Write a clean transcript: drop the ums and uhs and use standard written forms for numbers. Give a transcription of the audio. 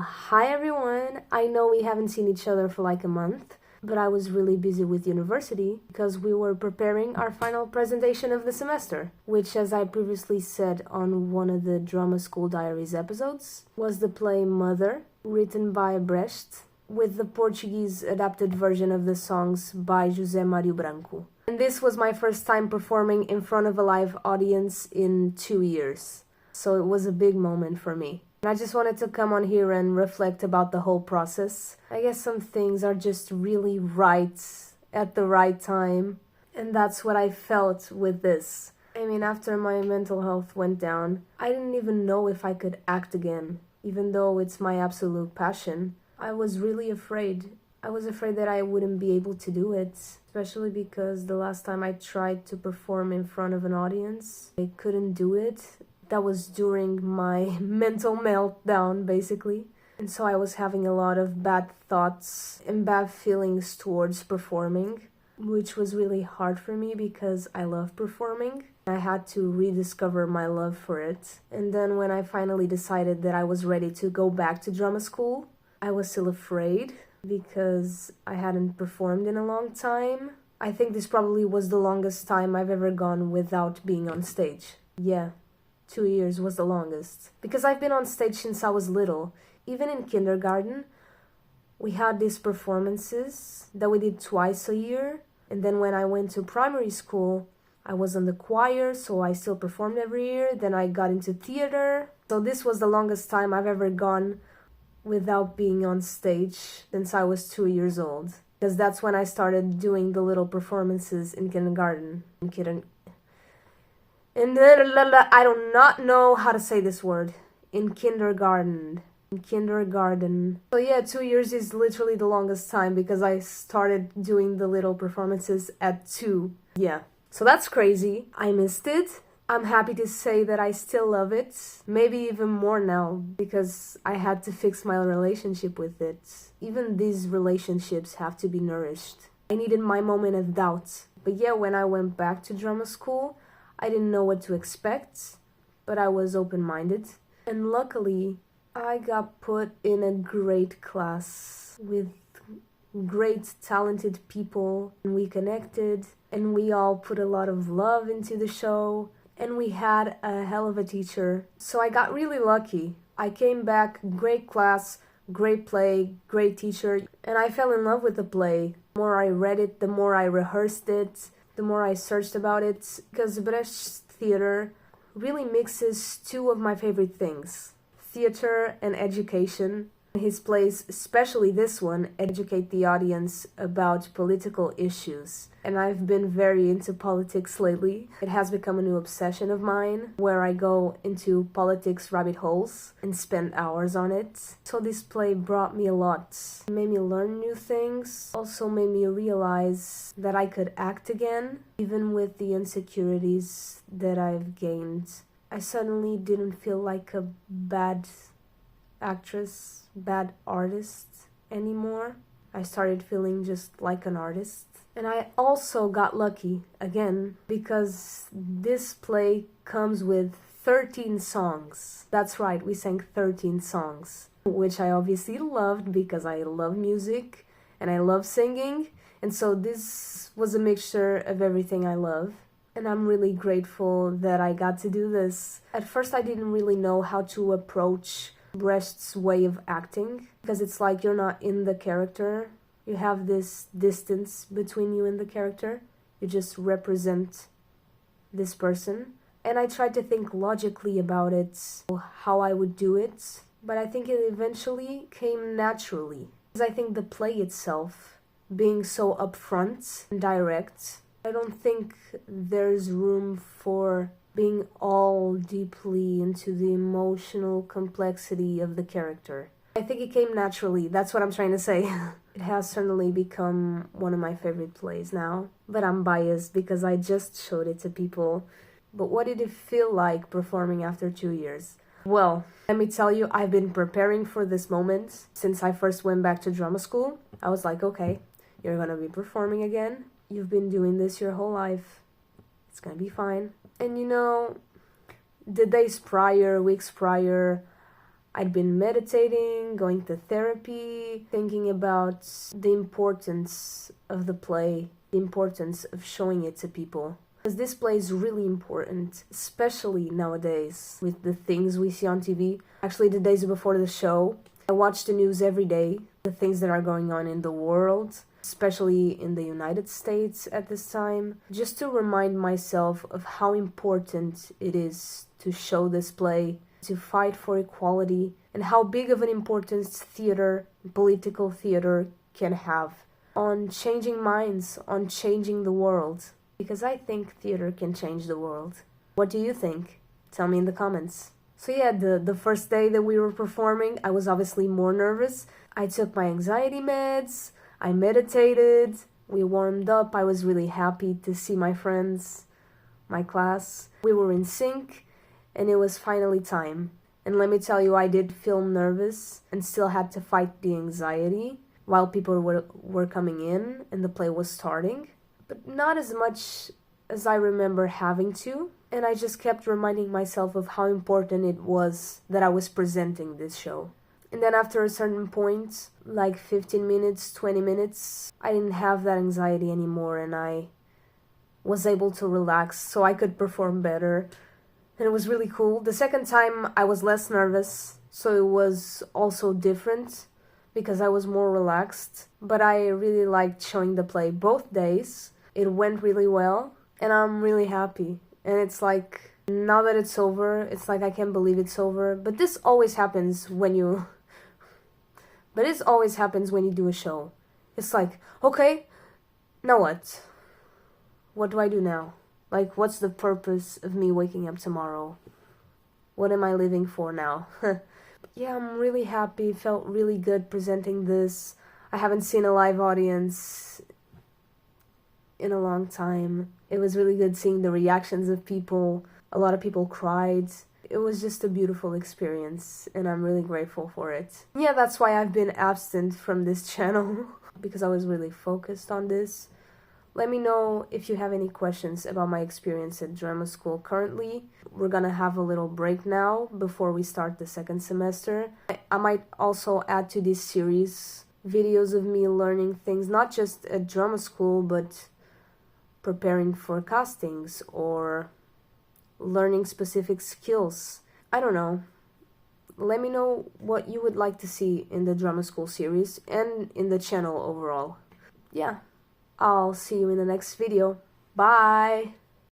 Hi everyone! I know we haven't seen each other for like a month, but I was really busy with university because we were preparing our final presentation of the semester, which, as I previously said on one of the Drama School Diaries episodes, was the play Mother, written by Brecht, with the Portuguese adapted version of the songs by José Mário Branco. And this was my first time performing in front of a live audience in 2 years, so it was a big moment for me. And I just wanted to come on here and reflect about the whole process. I guess some things are just really right at the right time, and that's what I felt with this. I mean, after my mental health went down, I didn't even know if I could act again, even though it's my absolute passion. I was really afraid. I was afraid that I wouldn't be able to do it, especially because the last time I tried to perform in front of an audience, I couldn't do it. That was during my mental meltdown, basically. And so I was having a lot of bad thoughts and bad feelings towards performing, which was really hard for me because I love performing. I had to rediscover my love for it. And then when I finally decided that I was ready to go back to drama school, I was still afraid because I hadn't performed in a long time. I think this probably was the longest time I've ever gone without being on stage. Yeah. 2 years was the longest. Because I've been on stage since I was little. Even in kindergarten, we had these performances that we did twice a year. And then when I went to primary school, I was in the choir, so I still performed every year. Then I got into theater. So this was the longest time I've ever gone without being on stage since I was 2 years old. Because that's when I started doing the little performances in kindergarten. I do not know how to say this word. In kindergarten. So yeah, 2 years is literally the longest time because I started doing the little performances at 2. Yeah. So that's crazy. I missed it. I'm happy to say that I still love it. Maybe even more now because I had to fix my relationship with it. Even these relationships have to be nourished. I needed my moment of doubt. But yeah, when I went back to drama school, I didn't know what to expect, but I was open-minded. And luckily, I got put in a great class with great talented people. And we connected, and we all put a lot of love into the show, and we had a hell of a teacher. So I got really lucky. I came back, great class, great play, great teacher, and I fell in love with the play. The more I read it, the more I rehearsed it, the more I searched about it, because Brecht's theater really mixes two of my favorite things, theater and education. His plays, especially this one, educate the audience about political issues. And I've been very into politics lately. It has become a new obsession of mine, where I go into politics rabbit holes and spend hours on it. So this play brought me a lot. It made me learn new things. Also made me realize that I could act again, even with the insecurities that I've gained. I suddenly didn't feel like a bad actress, bad artist anymore. I started feeling just like an artist. And I also got lucky, again, because this play comes with 13 songs. That's right, we sang 13 songs, which I obviously loved because I love music and I love singing. And so this was a mixture of everything I love. And I'm really grateful that I got to do this. At first, I didn't really know how to approach Brecht's way of acting, because it's like you're not in the character. You have this distance between you and the character. You just represent this person. And I tried to think logically about it, how I would do it, but I think it eventually came naturally. Because I think the play itself, being so upfront and direct, I don't think there's room for being all deeply into the emotional complexity of the character. I think it came naturally, that's what I'm trying to say. It has certainly become one of my favorite plays now, but I'm biased because I just showed it to people. But what did it feel like performing after 2 years? Well, let me tell you, I've been preparing for this moment since I first went back to drama school. I was like, okay, you're gonna be performing again. You've been doing this your whole life. It's gonna be fine. And you know, the days prior, weeks prior, I'd been meditating, going to therapy, thinking about the importance of the play, the importance of showing it to people. Because this play is really important, especially nowadays with the things we see on TV. Actually, the days before the show, I watch the news every day, the things that are going on in the world, especially in the United States at this time, just to remind myself of how important it is to show this play, to fight for equality, and how big of an importance theater, political theater, can have on changing minds, on changing the world. Because I think theater can change the world. What do you think? Tell me in the comments. So yeah, the first day that we were performing, I was obviously more nervous. I took my anxiety meds, I meditated, we warmed up, I was really happy to see my friends, my class. We were in sync, and it was finally time. And let me tell you, I did feel nervous and still had to fight the anxiety while people were coming in and the play was starting. But not as much as I remember having to. And I just kept reminding myself of how important it was that I was presenting this show. And then after a certain point, like 15 minutes, 20 minutes, I didn't have that anxiety anymore and I was able to relax so I could perform better. And it was really cool. The second time I was less nervous, so it was also different because I was more relaxed. But I really liked showing the play both days. It went really well and I'm really happy. And it's like, now that it's over, it's like I can't believe it's over. But this always happens when you... But it always happens when you do a show. It's like, okay, now what? What do I do now? Like, what's the purpose of me waking up tomorrow? What am I living for now? Yeah, I'm really happy. It felt really good presenting this. I haven't seen a live audience in a long time. It was really good seeing the reactions of people. A lot of people cried. It was just a beautiful experience, and I'm really grateful for it. Yeah, that's why I've been absent from this channel, because I was really focused on this. Let me know if you have any questions about my experience at drama school currently. We're gonna have a little break now before we start the second semester. I might also add to this series videos of me learning things, not just at drama school, but preparing for castings or learning specific skills. I don't know. Let me know what you would like to see in the drama school series and in the channel overall. Yeah. I'll see you in the next video. Bye!